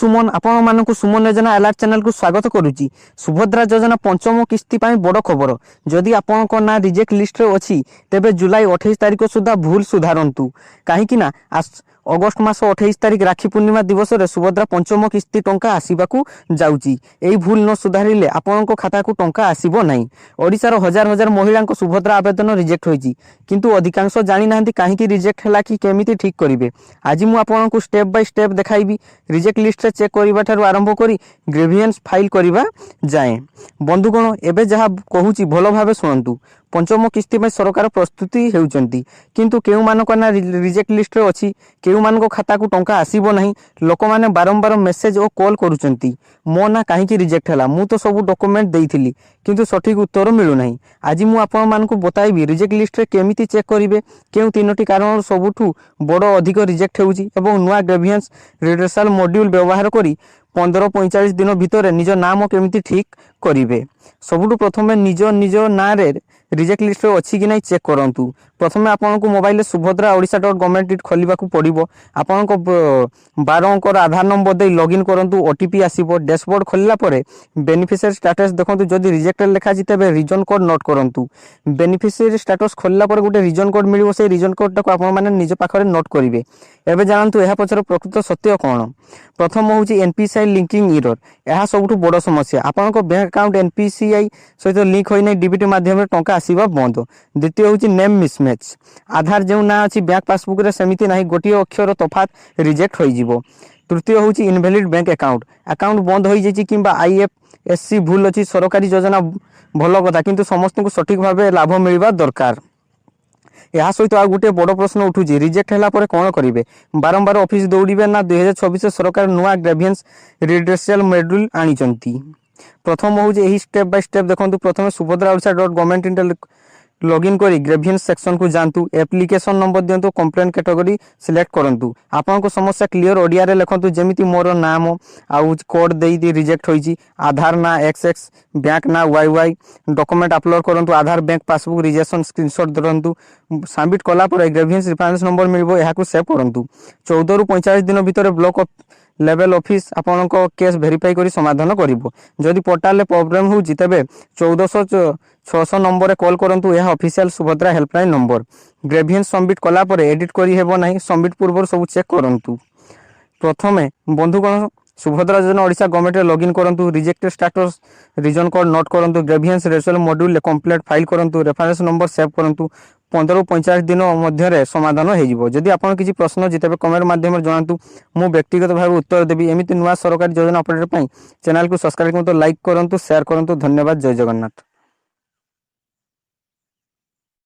सुमन आपण मानक सुमन योजना अलर्ट चैनल को स्वागत करुच्ची। सुभद्रा योजना पंचम किस्ती बड़ खबर जदि आपण ना रिजेक्ट लिस्ट रे अच्छी तेबे जुलाई 28 तारिख सुधा भूल सुधारतु कहीं अगस्ट मास 28 तारिख राखी पूर्णिमा दिवस रे सुभद्रा पंचम किस्ती टंका आसीबाकू जाउची। एई भूल न सुधारिले आपनक खाता को टंका आसीबो नाही। ओडिसा रो हजार हजार महिला सुभद्रा आवेदन रिजेक्ट होईची किंतु अधिकांश जानि नाहंती काहेकि रिजेक्ट हला कि केमिति ठीक करिवे। आज मु आपनक स्टेप बाय स्टेप देखाइबी रिजेक्ट लिस्ट रे चेक करिबा ठारू आरंभ करी ग्रेवियंस फाइल करिबा जाए। बंधुगण एबे जहा कहूची भलो भाबे सुनंतु। पंचम किस्ती में सरकार प्रस्तुति हेउचंती किंतु केउ मानक ना रिजेक्ट लिस्ट रे अछि केउ मानक खाता को टंका आसीबो नाही। लोक माने बारंबार मेसेज और कॉल करूचंती मो ना काहेकि रिजेक्ट हला मु तो सब डॉक्यूमेंट देइथिली किंतु सठिक उत्तर मिलु नाही। आज मु आपण मानकु बताइबी रिजेक्ट लिस्ट रे केमिति चेक करिवे केउ तीनोटी कारण सबुठु बड़ अधिक रिजेक्ट हेउची एवं नुआ ग्रेवियंस रिड्रेसल मॉड्यूल व्यवहार करी 15-45 दिन भितर निज नाम केमिति ठीक करिवे। सबुठु प्रथमे निज ना रे रिजेक्ट लिस्ट रे अछि कि नै चेक करंतु। प्रथमे आपनको मोबाइल सुभद्रा ओडिशा.गवर्नमेंट खोलिबा को पड़िबो। आपनको 12 अंकर आधार नंबर दे लॉगिन करंतु ओटीपी आसीबो। डैशबोर्ड खोलला परे बेनिफिशियरी स्टेटस देखंतु जदि रिजेक्ट लेखा जितेबे रीजन कोड नोट करंतु। बेनिफिशियरी स्टेटस खोलला परे गुटे रीजन कोड मिलिबो से रीजन कोड टाको आपण माने निज पाखरे नोट करिवे। एबे जानंतु एहा पछर प्रकृत सत्य कोन। प्रथम होउची एनपीसीआई लिंकिंग एरर। एहा सबुठु बड़ समस्या। आपनको बैंक अकाउंट एनपीसीआई सहित लिंक होई नै डीबीटी माध्यम रे टंका आसीबा बंद। द्वितीय होउची नेम मिसमैच। आधार जेउ ना अछि बैंक पासबुक रे सेमिति नाही गोटी अक्षर तफात रिजेक्ट होई जिवो। तृतीय होउची इनवैलिड बैंक अकाउंट बंद होई जेची किंबा आईएफएससी भूल अछि। सरकारी योजना भलो कथा किंतु समस्त को सठिक भाबे लाभ मिलबा दरकार। यह सहित आ गोटे बड़ प्रश्न उठुची रिजेक्ट हला परे कोन करिवे। बारंबार ऑफिस दौड़िबे ना 2026 सरकार नुआ ग्रेवियंस रिड्रेसल मॉड्यूल आनिचंती। प्रथम होउची एही स्टेप बाय स्टेप देखंतु। प्रथमे सुभद्रा ओडिशा.गवर्नमेंट लॉगिन करी ग्रेवियंस सेक्शन को जानतु। एप्लिकेशन नंबर दियंतु। कंप्लेंट कैटेगरी सिलेक्ट करंतु। आपनको समस्या क्लियर ओडिया रे लिखंतु जेमिति मोर नाम आउ कोड देई रिजेक्ट होईची। आधार ना XX बैंक ना YY डॉक्यूमेंट अपलोड करंतु। Aadhaar bank passbook rejection screenshot दरंतु। सबमिट कला पर ग्रेवियंस रेफरेंस नंबर मिलबो एहा को सेव करंतु। 14 रु 45 दिन भीतर ब्लॉक लेवल ऑफिस आपनको केस वेरीफाई करी समाधान करिवो। जदि पोर्टल रे प्रॉब्लम हो जितेबे 1400-600 नंबर रे कॉल करंतु। यह official Subhadra helpline number. Grievance submit कला पर एडिट करी हेबो नाही। सबमिट पूर्व सब चेक करंतु। प्रथमे बंधुगण सुभद्रा योजना ओडिशा गवर्नमेंट लॉगिन करंतु। Rejected status reason code note करंतु। Grievance resolve module complete file करंतु। रेफरेंस नंबर सेव करंतु। 15-45 दिन मध्य समाधान हो जिवो। जदि आपण किछि प्रश्न जितेबे कमेंट माध्यम जानतु मु व्यक्तिगत भाव उत्तर देबी। एमिति नुआ सरकारी योजना अपडेट पई चैनल को सब्सक्राइब करंतु लाइक करंतु शेयर करंतु। धन्यवाद। जय जगन्नाथ।